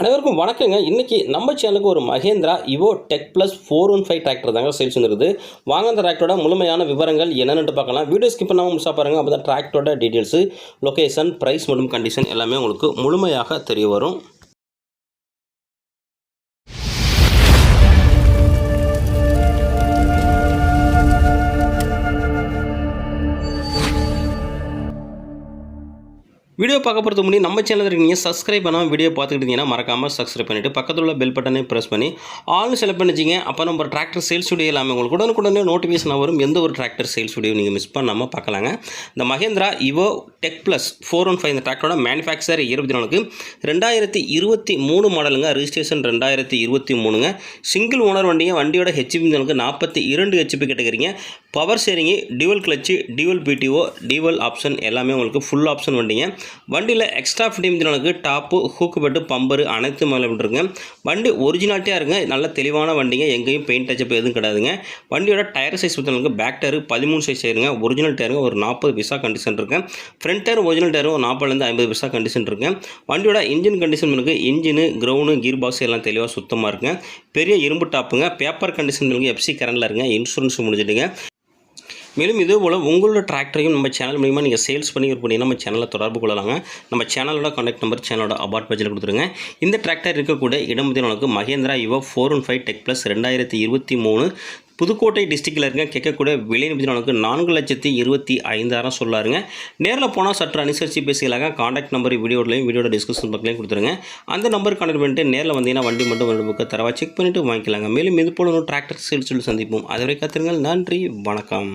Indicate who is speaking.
Speaker 1: அனைவருக்கும் வணக்கங்க. இன்றைக்கி நம்ம சேனலுக்கு ஒரு மகேந்திரா இவோ டெக் ப்ளஸ் 415 டிராக்டர் தாங்க சேல்ஸ் வந்துருக்குது. வாங்க அந்த டிராக்டரோட முழுமையான விவரங்கள் என்னென்னு பார்க்கலாம். வீடியோ ஸ்கிப் பண்ணாமல் முழுசாக பாருங்கள். அப்போ தான் டிராக்டரோட டீட்டெயில்ஸு, லொக்கேஷன், ப்ரைஸ் மற்றும் கண்டிஷன் எல்லாமே உங்களுக்கு முழுமையாக தெரிய வரும். வீடியோ பார்க்க போகிறதுக்கு முன்னாடி நம்ம சேனலில் இருக்கீங்க சப்ஸ்கிரைப் பண்ணாமல் வீடியோ பார்த்துக்கிட்டு இருந்தீங்கன்னா மறக்காமல் சப்ஸ்கிரைப் பண்ணிவிட்டு பக்கத்தில் உள்ள பெல் பட்டனை ப்ரெஸ் பண்ணி ஆல்னு செலக்ட் பண்ணிச்சிங்க. அப்போ நம்ம டிராக்டர் சேல்ஸ் வீடியோ எல்லாமே உங்களுக்கு உடனுக்குடனே நோட்டிஃபிகேஷன் வரும். எந்த ஒரு டிராக்டர் சேல்ஸ் வீடியோ நீங்கள் மிஸ் பண்ணாமல் பார்க்கலாங்க. இந்த மகேந்திரா இவோ டெக் ப்ளஸ் 415 இந்த டிராக்டரோட மேனுஃபேக்சர் 24 2023 மாடலுங்க. ரிஜிஸ்ட்ரேஷன் 2023ங்க. சிங்கிள் ஓனர் வண்டிங்க. வண்டியோட ஹெச்பி 42 ஹெச்பி கேட்டுக்கிறீங்க. Power sharing, dual clutch, dual PTO, dual option எல்லாமே உங்களுக்கு ஃபுல் ஆப்ஷன் வண்டிங்க. வண்டியில் extra fitting top, hook bed, bumper அனைத்து மேலே விட்டுருங்க. வண்டி ஒரிஜினாலிட்டியாக இருங்க. நல்ல தெளிவான வண்டிங்க. எங்கேயும் பெயிண்ட் டச்சப் எதுவும் கிடையாதுங்க. வண்டியோட டயர் சைஸ் பார்த்தீங்கன்னா பேக் டயர் 13 சைஸ் டயருங்க. ஒரிஜினல் டயருங்க ஒரு 40 பைசா கண்டிஷன் இருக்குது. ஃப்ரண்ட் டயர் ஒரிஜினல் டயரும் 40லேருந்து 50 பைசா கண்டிஷன் இருக்குது. வண்டியோட இன்ஜின் கண்டிஷன் இருக்குது. இன்ஜினு, கிரவுண்டு, கீர் பாக்ஸ் எல்லாம் தெளிவாக சுத்தமாக இருக்குங்க. பெரிய இரும்பு டாப்புங்க. பேப்பர் கண்டிஷன் இருக்குது. எஃப்சி கரண்டில் இருங்க. இன்சூரன்ஸ் முடிஞ்சிடுங்க. மேலும் இதே போல் உங்களோட டிராக்டரையும் நம்ம சேனல் மூலிமா நீங்கள் சேல்ஸ் பண்ணி நம்ம சேனலில் தொடர்பு கொள்ளலாங்க. நம்ம சேனலோட கான்டாக்ட் நம்பர் சேனலோட அபார்ட் பேஜில் கொடுத்துருங்க. இந்த டிராக்டர் இருக்கக்கூடிய இடம் உங்களுக்கு மகேந்திரா இவோ 415 டெக் ப்ளஸ் 2023 புதுக்கோட்டை டிஸ்ட்ரிக்டில் இருக்க. கேட்கக்கூடிய விலை நமக்கு 4,25,000 சொல்லாருங்க. நேரில் போனால் சற்று அனுசரித்து பேசிக்கலாங்க. கான்டாக்ட் நம்பர் வீடியோட டிஸ்கிரிப்ஷன் பக்கத்துலையும் கொடுத்துருங்க. அந்த நம்பர் கான்டாக்ட் பண்ணிட்டு நேரில் வந்தீங்கன்னா வண்டி மட்டும் ரெண்டு புக்கை தரவா செக் பண்ணிவிட்டு வாங்கிக்கலாங்க. மேலும் இது போல ஒரு டிராக்டர் சேல்ஸ் சந்திப்போம். அதுவரை காத்திருங்கள். நன்றி, வணக்கம்.